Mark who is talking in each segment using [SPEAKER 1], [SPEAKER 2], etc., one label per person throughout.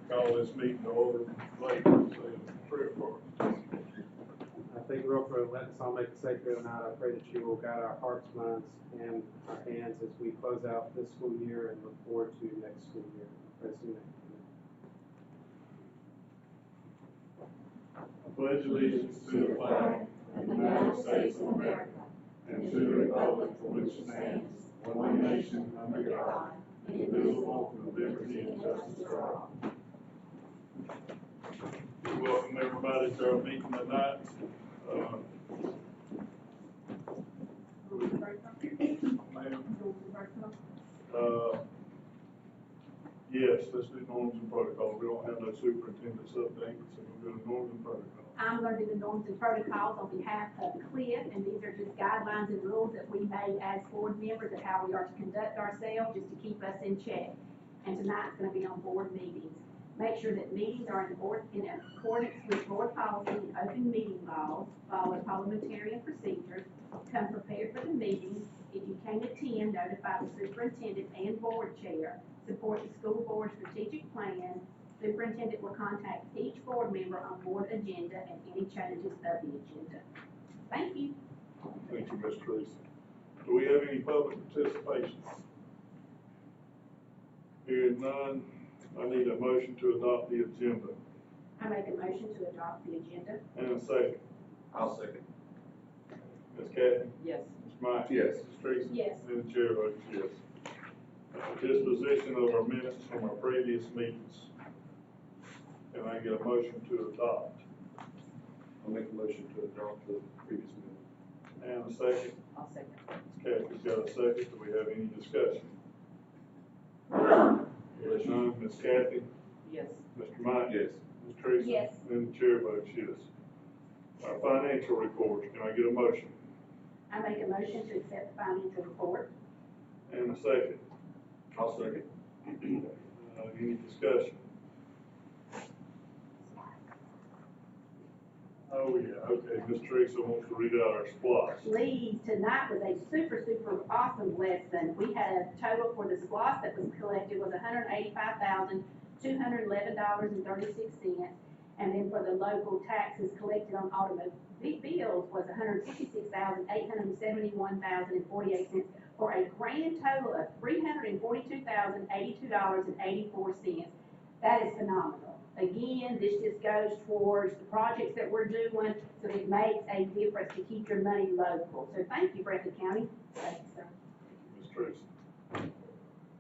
[SPEAKER 1] call this meeting to order late, say prayer for us.
[SPEAKER 2] Thank you, Lord, for letting us all make a sacred night. I pray that you will guide our hearts, minds, and our hands as we close out this school year and look forward to next school year. Praise your name.
[SPEAKER 1] I pledge allegiance to the flag of the United States of America and to the republic for which it stands, one nation under God, indivisible, with liberty and justice for all. Welcome everybody to our meeting tonight. Yes, let's do norms and protocols. We don't have no superintendent's update, so we'll do norms and protocols.
[SPEAKER 3] I'm going to do the norms and protocols on behalf of Cliff, and these are just guidelines and rules that we made as board members of how we are to conduct ourselves, just to keep us in check. And tonight's going to be on board meetings. Make sure that meetings are in accordance with board policy and open meeting laws, follow parliamentarian procedures, come prepared for the meeting. If you can't attend, notify the superintendent and board chair. Support the school board strategic plan. Superintendent will contact each board member on board agenda and any changes of the agenda. Thank you.
[SPEAKER 1] Thank you, Ms. Teresa. Do we have any public participation? Hearing none, I need a motion to adopt the agenda.
[SPEAKER 3] I make a motion to adopt the agenda.
[SPEAKER 1] And a second.
[SPEAKER 4] I'll second.
[SPEAKER 1] Ms. Kathy?
[SPEAKER 3] Yes.
[SPEAKER 1] Ms. Mike?
[SPEAKER 4] Yes.
[SPEAKER 1] Ms. Teresa?
[SPEAKER 3] Yes.
[SPEAKER 1] And the chair votes yes. Disposition of our minutes from our previous meetings. Can I get a motion to adopt?
[SPEAKER 4] I'll make a motion to adopt the previous minute.
[SPEAKER 1] And a second.
[SPEAKER 3] I'll second.
[SPEAKER 1] Ms. Kathy's got a second. Do we have any discussion? Hearing none. Ms. Kathy?
[SPEAKER 3] Yes.
[SPEAKER 1] Mr. Mike?
[SPEAKER 4] Yes.
[SPEAKER 1] Ms. Teresa?
[SPEAKER 3] Yes.
[SPEAKER 1] And the chair votes yes. Our financial reports, can I get a motion?
[SPEAKER 3] I make a motion to accept the financial report.
[SPEAKER 1] And a second.
[SPEAKER 4] I'll second.
[SPEAKER 1] Any discussion? Oh, yeah, okay, Ms. Teresa wants to read out our SPLOS.
[SPEAKER 3] Please, tonight was a super awesome lesson. We had a total for the SPLOS that was collected was $185,211.36. And then for the local taxes collected on automobile bills was $166,871.48 for a grand total of $342,082.84. That is phenomenal. Again, this just goes towards the projects that we're doing, so it makes a difference to keep your money local. So thank you, Breathitt County. Thank you, sir.
[SPEAKER 1] Ms. Teresa.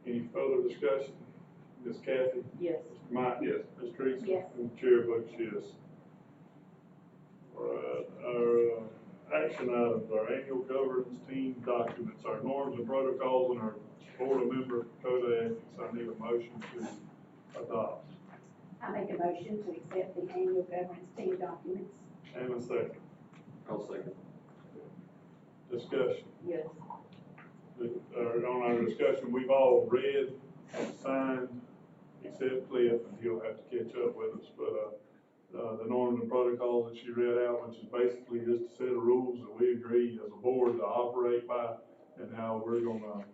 [SPEAKER 1] Any further discussion? Ms. Kathy?
[SPEAKER 3] Yes.
[SPEAKER 1] Mr. Mike?
[SPEAKER 4] Yes.
[SPEAKER 1] Ms. Teresa?
[SPEAKER 3] Yes.
[SPEAKER 1] And the chair votes yes. All right, our action items, our annual governance team documents, our norms and protocols, and our board member code of ethics. I need a motion to adopt.
[SPEAKER 3] I make a motion to accept the annual governance team documents.
[SPEAKER 1] And a second.
[SPEAKER 4] I'll second.
[SPEAKER 1] Discussion.
[SPEAKER 3] Yes.
[SPEAKER 1] On our discussion, we've all read and signed, except Cliff, and he'll have to catch up with us, but the norms and protocols that she read out, which is basically just a set of rules that we agree as a board to operate by, and how we're gonna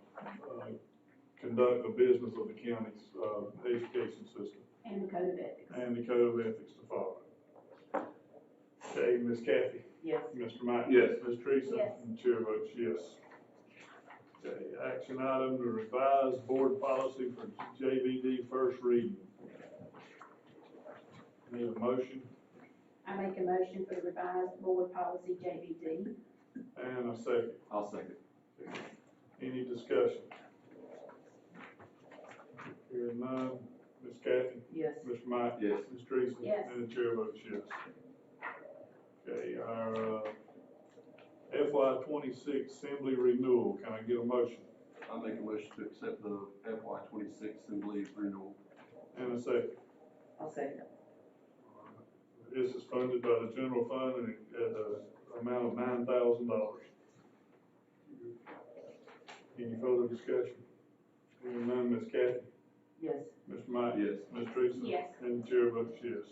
[SPEAKER 1] conduct the business of the county's education system.
[SPEAKER 3] And the code of ethics.
[SPEAKER 1] And the code of ethics to follow. Okay, Ms. Kathy?
[SPEAKER 3] Yes.
[SPEAKER 1] Mr. Mike?
[SPEAKER 4] Yes.
[SPEAKER 1] Ms. Teresa?
[SPEAKER 3] Yes.
[SPEAKER 1] And the chair votes yes. Okay, action item to revise board policy for JVD first reading. Need a motion
[SPEAKER 3] I make a motion for the revised board policy JVD.
[SPEAKER 1] and a second.
[SPEAKER 4] I'll second.
[SPEAKER 1] Any discussion? Hearing none. Ms. Kathy?
[SPEAKER 3] Yes.
[SPEAKER 1] Mr. Mike?
[SPEAKER 4] Yes.
[SPEAKER 1] Ms. Teresa?
[SPEAKER 3] Yes.
[SPEAKER 1] And the chair votes yes. Okay, our FY 26 assembly renewal, can I get a motion?
[SPEAKER 4] I'll make a motion to accept the FY 26 assembly renewal.
[SPEAKER 1] And a second.
[SPEAKER 3] I'll second.
[SPEAKER 1] This is funded by the general fund and at an amount of $9,000. Any further discussion? Hearing none, Ms. Kathy?
[SPEAKER 3] Yes.
[SPEAKER 1] Mr. Mike?
[SPEAKER 4] Yes.
[SPEAKER 1] Ms. Teresa?
[SPEAKER 3] Yes.
[SPEAKER 1] And the chair votes yes.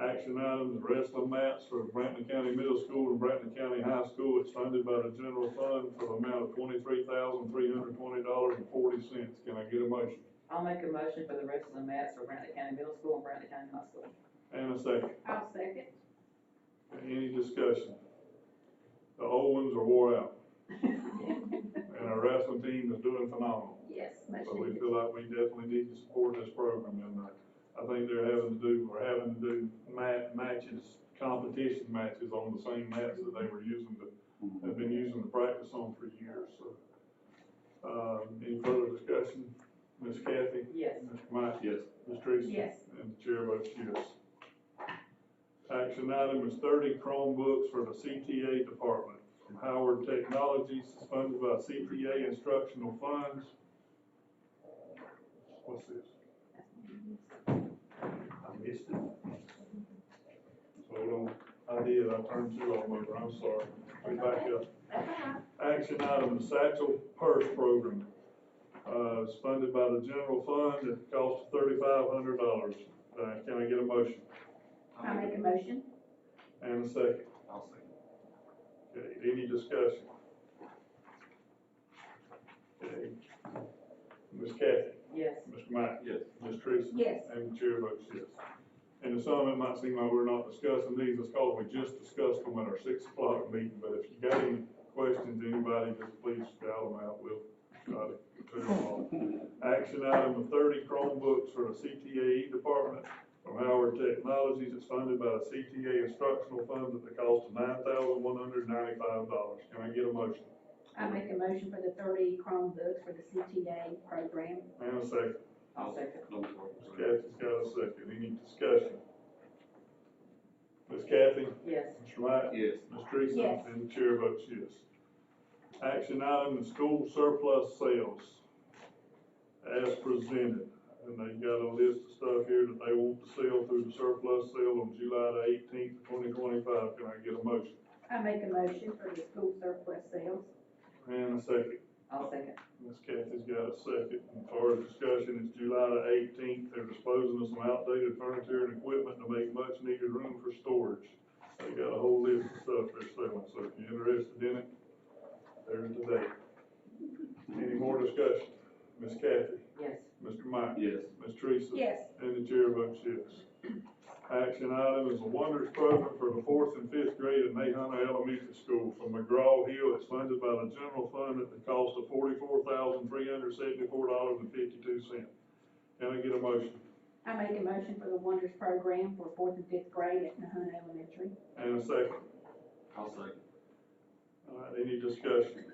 [SPEAKER 1] Action items, wrestling mats for Brantley County Middle School and Brantley County High School. It's funded by the general fund for the amount of $23,320.40. Can I get a motion?
[SPEAKER 5] I'll make a motion for the rest of the mats for Brantley County Middle School and Brantley County High School.
[SPEAKER 1] And a second.
[SPEAKER 3] I'll second.
[SPEAKER 1] Any discussion? The old ones are wore out, and our wrestling team is doing phenomenal.
[SPEAKER 3] Yes, much
[SPEAKER 1] So we
[SPEAKER 3] needed.
[SPEAKER 1] feel like we definitely need to support this program, and I think we're having to do matches, competition matches on the same mats that they were using have been using to practice on for years, so. Any further discussion? Ms. Kathy?
[SPEAKER 5] Yes.
[SPEAKER 1] Mr. Mike?
[SPEAKER 4] Yes.
[SPEAKER 1] Ms. Teresa?
[SPEAKER 3] Yes.
[SPEAKER 1] And the chair votes yes. Action item is 30 Chromebooks for the CTA department from Howard Technologies, funded by CTA instructional funds. What's this? I missed it. Hold on, I did, I turned two of them over, I'm sorry. Let me back up.
[SPEAKER 3] That's all right.
[SPEAKER 1] Action item, the Satchel Purse Program. It's funded by the general fund at the cost of $3,500. Can I get a motion?
[SPEAKER 3] I make a motion.
[SPEAKER 1] And a second.
[SPEAKER 4] I'll second.
[SPEAKER 1] Okay, any discussion? Okay. Ms. Kathy?
[SPEAKER 5] Yes.
[SPEAKER 1] Mr. Mike?
[SPEAKER 4] Yes.
[SPEAKER 1] Ms. Teresa?
[SPEAKER 3] Yes.
[SPEAKER 1] And the chair votes yes. And to some, it might seem like we're not discussing these, it's called, we just discussed them at our 6 o'clock meeting, but if you got any questions, anybody, just please shout them out, we'll try to clear them all. Action item of 30 Chromebooks for the CTAE department from Howard Technologies. It's funded by the CTA instructional funds at the cost of $9,195. Can I get a motion?
[SPEAKER 3] I make a motion for the 30 Chromebooks for the CTA program.
[SPEAKER 1] And a second.
[SPEAKER 5] I'll second.
[SPEAKER 4] I'm
[SPEAKER 1] Ms.
[SPEAKER 4] sorry.
[SPEAKER 1] Kathy's got a second. Any discussion? Ms. Kathy?
[SPEAKER 5] Yes.
[SPEAKER 1] Mr. Mike?
[SPEAKER 4] Yes.
[SPEAKER 1] Ms. Teresa?
[SPEAKER 3] Yes.
[SPEAKER 1] And the chair votes yes. Action item, the school surplus sales as presented. And they got a list of stuff here that they want to sell through the surplus sale on July the 18th, 2025. Can I get a motion?
[SPEAKER 3] I make a motion for the school surplus sales.
[SPEAKER 1] And a second.
[SPEAKER 5] I'll second.
[SPEAKER 1] Ms. Kathy's got a second. And for discussion, it's July the 18th. They're disposing of some outdated furniture and equipment to make much needed room for storage. They got a whole list of stuff they're selling, so if you're interested in it, there's the date. Any more discussion? Ms. Kathy?
[SPEAKER 5] Yes.
[SPEAKER 1] Mr. Mike?
[SPEAKER 4] Yes.
[SPEAKER 1] Ms. Teresa?
[SPEAKER 3] Yes.
[SPEAKER 1] And the chair votes yes. Action item is a Wonders Program for the 4th and 5th grade at Nahana Elementary School from McGraw-Hill. It's funded by the general fund at the cost of $44,374.52. Can I get a motion?
[SPEAKER 3] I make a motion for the Wonders program for 4th and 5th grade at Nahana Elementary.
[SPEAKER 1] And a second.
[SPEAKER 4] I'll second.
[SPEAKER 1] All right, any discussion?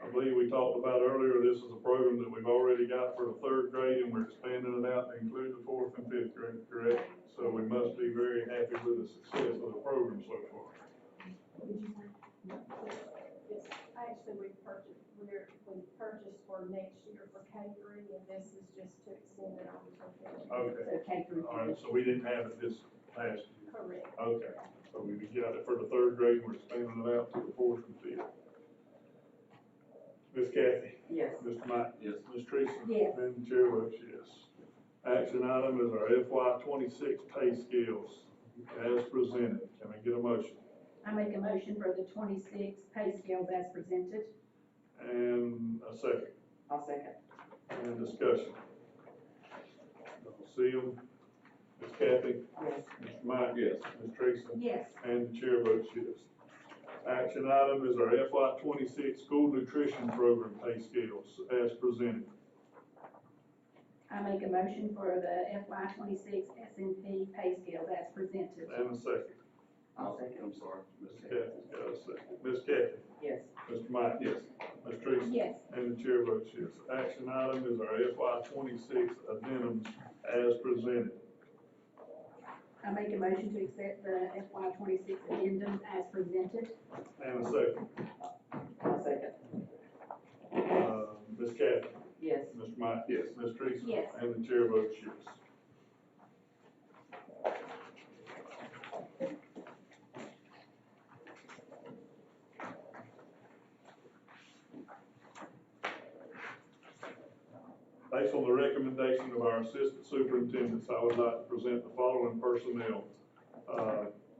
[SPEAKER 1] I believe we talked about earlier, this is a program that we've already got for the 3rd grade, and we're expanding it out to include the 4th and 5th grade, correct? So we must be very happy with the success of the program so far.
[SPEAKER 6] Yes, actually, we purchased for next year for K3, and this is just to extend it on to K3.
[SPEAKER 1] Okay,
[SPEAKER 3] So K through
[SPEAKER 1] all right,
[SPEAKER 3] 12.
[SPEAKER 1] so we didn't have it this past year.
[SPEAKER 6] Correct.
[SPEAKER 1] Okay, so we got it for the 3rd grade, and we're expanding it out to the 4th and 5th. Ms. Kathy?
[SPEAKER 5] Yes.
[SPEAKER 1] Mr. Mike?
[SPEAKER 4] Yes.
[SPEAKER 1] Ms. Teresa?
[SPEAKER 3] Yes.
[SPEAKER 1] And the chair votes yes. Action item is our FY 26 pay scales as presented. Can I get a motion?
[SPEAKER 3] I make a motion for the 26 pay scales as presented.
[SPEAKER 1] And a second.
[SPEAKER 5] I'll second.
[SPEAKER 1] And discussion. I'll see them. Ms. Kathy?
[SPEAKER 5] Yes.
[SPEAKER 1] Mr. Mike?
[SPEAKER 4] Yes.
[SPEAKER 1] Ms. Teresa?
[SPEAKER 3] Yes.
[SPEAKER 1] And the chair votes yes. Action item is our FY 26 school nutrition program pay scales as presented.
[SPEAKER 3] I make a motion for the FY 26 S&P pay scales as presented.
[SPEAKER 1] And a second.
[SPEAKER 5] I'll second.
[SPEAKER 4] I'm sorry.
[SPEAKER 1] Ms. Kathy's got a second. Ms. Kathy?
[SPEAKER 5] Yes.
[SPEAKER 1] Mr. Mike?
[SPEAKER 4] Yes.
[SPEAKER 1] Ms. Teresa?
[SPEAKER 3] Yes.
[SPEAKER 1] And the chair votes yes. Action item is our FY 26 addendums as presented.
[SPEAKER 3] I make a motion to accept the FY 26 addendums as presented.
[SPEAKER 1] And a second.
[SPEAKER 5] I'll second.
[SPEAKER 1] Ms. Kathy?
[SPEAKER 5] Yes.
[SPEAKER 1] Mr. Mike?
[SPEAKER 4] Yes.
[SPEAKER 1] Ms. Teresa?
[SPEAKER 3] Yes.
[SPEAKER 1] And the chair votes yes. Based on the recommendation of our assistant superintendents, I would like to present the following personnel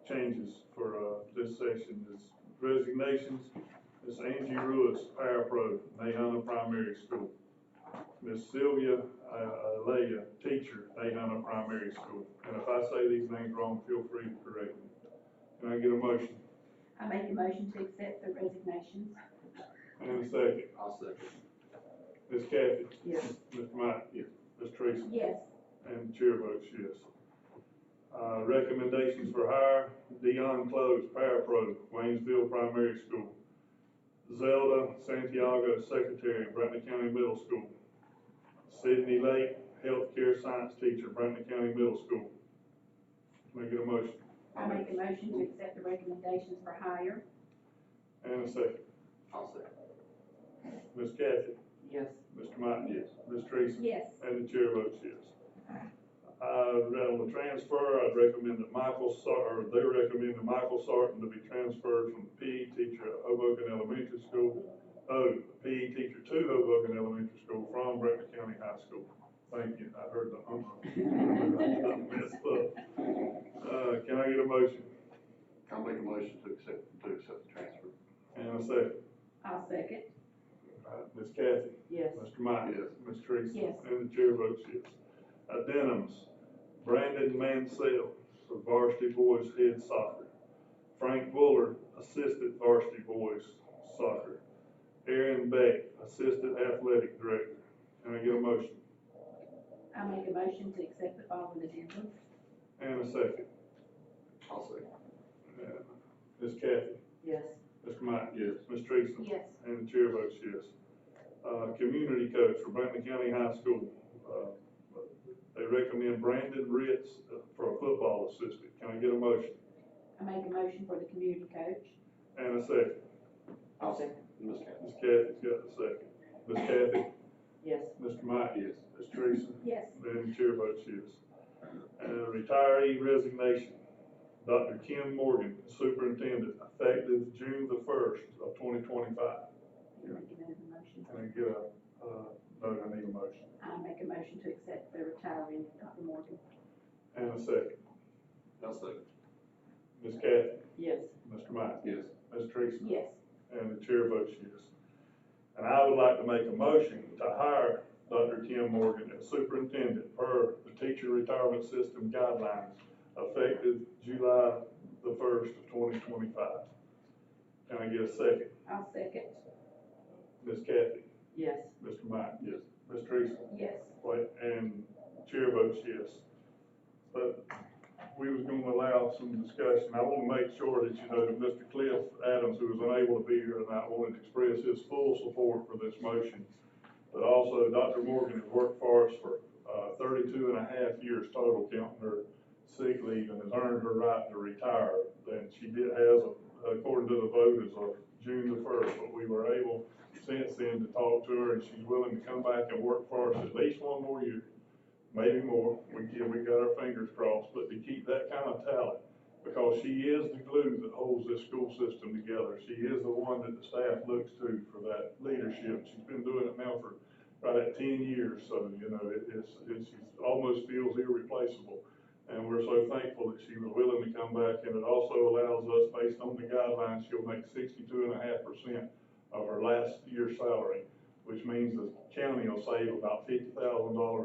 [SPEAKER 1] changes for this session. Is resignations. Ms. Angie Ruiz, parapro, Nahana Primary School. Miss Sylvia, Leah, teacher, A-Hunter Primary School. And if I say these names wrong, feel free to correct me. Can I get a motion?
[SPEAKER 3] I make a motion to accept the resignations.
[SPEAKER 1] And a second.
[SPEAKER 4] I'll second.
[SPEAKER 1] Ms. Kathy?
[SPEAKER 5] Yes.
[SPEAKER 1] Mr. Mike?
[SPEAKER 4] Yes.
[SPEAKER 1] Ms. Teresa?
[SPEAKER 3] Yes.
[SPEAKER 1] And the chair votes yes. Recommendations for hire, Dion Close, Parapro, Waynesville Primary School. Zelda Santiago, Secretary, Brantley County Middle School. Sydney Lake, Healthcare Science Teacher, Brantley County Middle School. Can I get a motion?
[SPEAKER 3] I make a motion to accept the recommendations for hire.
[SPEAKER 1] And a second.
[SPEAKER 4] I'll second.
[SPEAKER 1] Ms. Kathy?
[SPEAKER 5] Yes.
[SPEAKER 1] Mr. Mike?
[SPEAKER 4] Yes.
[SPEAKER 1] Ms. Teresa?
[SPEAKER 3] Yes.
[SPEAKER 1] And the chair votes yes. On the transfer, I'd recommend that they recommend that Michael Sarton to be transferred from PE teacher at Hoboken Elementary School, PE teacher to Hoboken Elementary School from Brecken County High School. Thank you, I heard the I messed up. Can I get a motion?
[SPEAKER 4] I'll make a motion to accept the transfer.
[SPEAKER 1] And a second.
[SPEAKER 3] I'll second.
[SPEAKER 1] Ms. Kathy?
[SPEAKER 5] Yes.
[SPEAKER 1] Mr. Mike?
[SPEAKER 4] Yes.
[SPEAKER 1] Ms. Teresa?
[SPEAKER 3] Yes.
[SPEAKER 1] And the chair votes yes. Addendums, Brandon Mansell for varsity boys head soccer. Frank Buller, assistant varsity boys soccer. Aaron Beck, assistant athletic director. Can I get a motion?
[SPEAKER 3] I make a motion to accept the following addendums.
[SPEAKER 1] And a second.
[SPEAKER 4] I'll second.
[SPEAKER 1] Ms. Kathy?
[SPEAKER 5] Yes.
[SPEAKER 1] Mr. Mike?
[SPEAKER 4] Yes.
[SPEAKER 1] Ms. Teresa?
[SPEAKER 3] Yes.
[SPEAKER 1] And the chair votes yes. Community coach for Brantley County High School. They recommend Brandon Ritz for a football assistant. Can I get a motion?
[SPEAKER 3] I make a motion for the community coach.
[SPEAKER 1] And a second.
[SPEAKER 4] I'll second. Ms. Kathy?
[SPEAKER 1] Ms. Kathy's got the second. Ms. Kathy?
[SPEAKER 5] Yes.
[SPEAKER 1] Mr. Mike?
[SPEAKER 4] Yes.
[SPEAKER 1] Ms. Teresa?
[SPEAKER 3] Yes.
[SPEAKER 1] And the chair votes yes. Retiree resignation. Dr. Kim Morgan, superintendent, effective June the 1st of 2025.
[SPEAKER 3] Can I get another motion?
[SPEAKER 1] Can I get a vote? I need a motion.
[SPEAKER 3] I make a motion to accept the retiree, Dr. Morgan.
[SPEAKER 1] And a second.
[SPEAKER 4] I'll second.
[SPEAKER 1] Ms. Kathy?
[SPEAKER 5] Yes.
[SPEAKER 1] Mr. Mike?
[SPEAKER 4] Yes.
[SPEAKER 1] Ms. Teresa?
[SPEAKER 3] Yes.
[SPEAKER 1] And the chair votes yes. And I would like to make a motion to hire Dr. Kim Morgan as superintendent per the teacher retirement system guidelines effective July the 1st of 2025. Can I get a second?
[SPEAKER 3] I'll second.
[SPEAKER 1] Ms. Kathy?
[SPEAKER 5] Yes.
[SPEAKER 1] Mr. Mike?
[SPEAKER 4] Yes.
[SPEAKER 1] Ms. Teresa?
[SPEAKER 3] Yes.
[SPEAKER 1] And chair votes yes. But we was gonna allow some discussion. I wanna make sure that you know that Mr. Cliff Adams, who was unable to be here tonight, wanted to express his full support for this motion. But also, Dr. Morgan has worked for us for 32 and a half years total, counting her sick leave, and has earned her right to retire. And she has, according to the vote, as of June the 1st, but we were able since then to talk to her, and she's willing to come back and work for us at least one more year, maybe more. We got our fingers crossed, but to keep that kind of talent, because she is the glue that holds this school system together. She is the one that the staff looks to for that leadership. She's been doing it now for right at 10 years, so you know she almost feels irreplaceable. And we're so thankful that she was willing to come back, and it also allows us, based on the guidelines, she'll make 62.5% of her last year's salary, which means the county will save about $50,000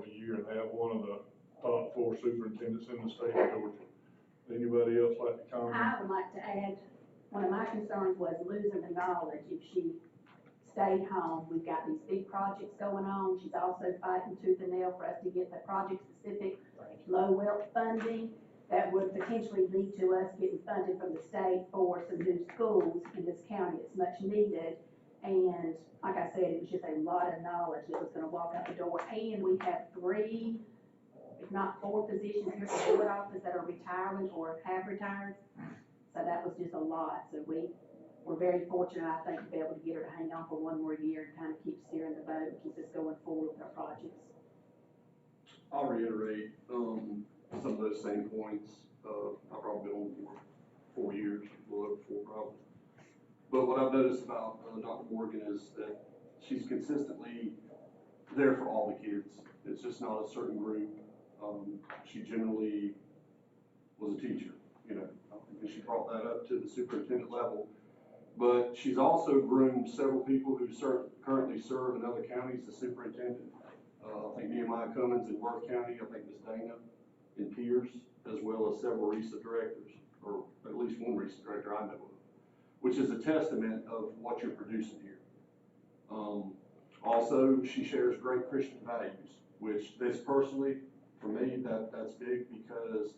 [SPEAKER 1] a year and have one of the top 4 superintendents in the state of Georgia. Anybody else like to comment?
[SPEAKER 3] I would like to add, one of my concerns was losing the knowledge if she stayed home. We've got these big projects going on. She's also fighting tooth and nail for us to get the project-specific low wealth funding that would potentially lead to us getting funded from the state for some new schools in this county. It's much needed. And like I said, it was just a lot of knowledge that was gonna walk out the door. And we have 3, if not 4 positions here at the board office that are retiring or have retired. So that was just a lot. So we're very fortunate, I think, to be able to get her to hang on for one more year and kind of keep steering the boat and keep us going forward with our projects.
[SPEAKER 4] I'll reiterate, some of those same points. I've probably been on board 4 years, a little over 4 probably. But what I've noticed about Dr. Morgan is that she's consistently there for all the kids. It's just not a certain group. She generally was a teacher, you know, and she brought that up to the superintendent level. But she's also groomed several people who currently serve in other counties as superintendent. I think Nehemiah Cummins in Worth County, I think Ms. Dana in Pierce, as well as several recent directors, or at least one recent director I know of, which is a testament of what you're producing here. Also, she shares great Christian values, which this personally, for me, that's big because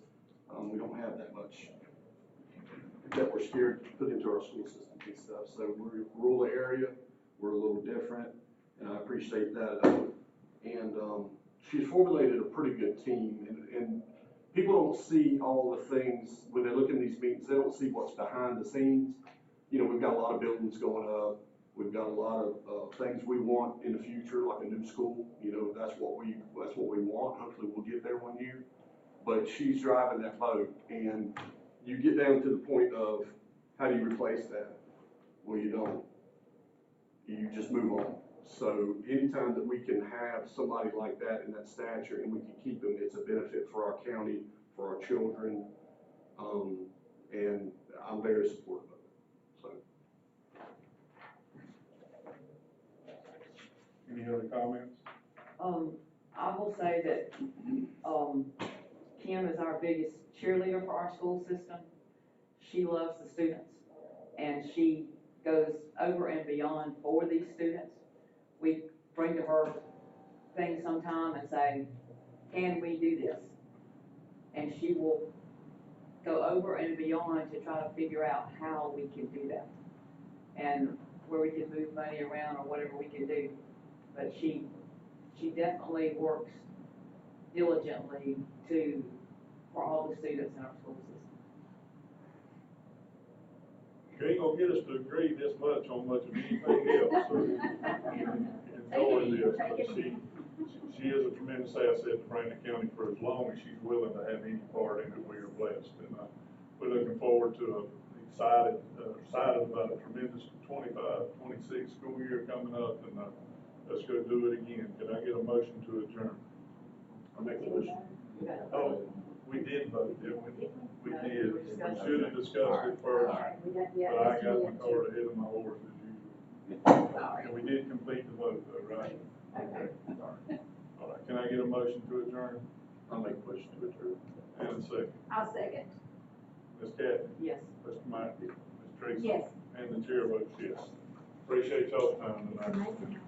[SPEAKER 4] we don't have that much that we're scared to put into our school system and stuff. So we're a rural area, we're a little different, and I appreciate that. And she's formulated a pretty good team, and people don't see all the things, when they look in these meetings, they don't see what's behind the scenes. You know, we've got a lot of buildings going up, we've got a lot of things we want in the future, like a new school. You know, that's what we want. Hopefully we'll get there one year. But she's driving that boat, and you get down to the point of how do you replace that? Well, you don't. You just move on. So anytime that we can have somebody like that in that stature and we can keep them, it's a benefit for our county, for our children, and I'm very supportive of it. So.
[SPEAKER 1] Any other comments?
[SPEAKER 5] I will say that, Kim is our biggest cheerleader for our school system. She loves the students, and she goes over and beyond for these students. We bring to her things sometime and say, can we do this? And she will go over and beyond to try to figure out how we can do that, and where we can move money around or whatever we can do. But she definitely works diligently for all the students in our school system.
[SPEAKER 1] You ain't gonna get us to agree this much on much of anything else, so enjoy this, but she is a tremendous asset to Brandon County for as long as she's willing to have any part in it. We are blessed, and we're looking forward to excited about a tremendous 25-26 school year coming up, and let's go do it again. Can I get a motion to adjourn? I make a motion. Oh, we did vote, didn't we? We did. We should have discussed it first, but I got my cart ahead of my horse as usual. And we did complete the vote though, right? Okay. All right. Can I get a motion to adjourn? I'll make a motion to adjourn. And a second.
[SPEAKER 3] I'll second.
[SPEAKER 1] Ms. Kathy?
[SPEAKER 5] Yes.
[SPEAKER 1] Mr. Mike? Ms. Tracy?
[SPEAKER 3] Yes.
[SPEAKER 1] And the chair votes yes. Appreciate y'all's time tonight.
[SPEAKER 3] It's amazing how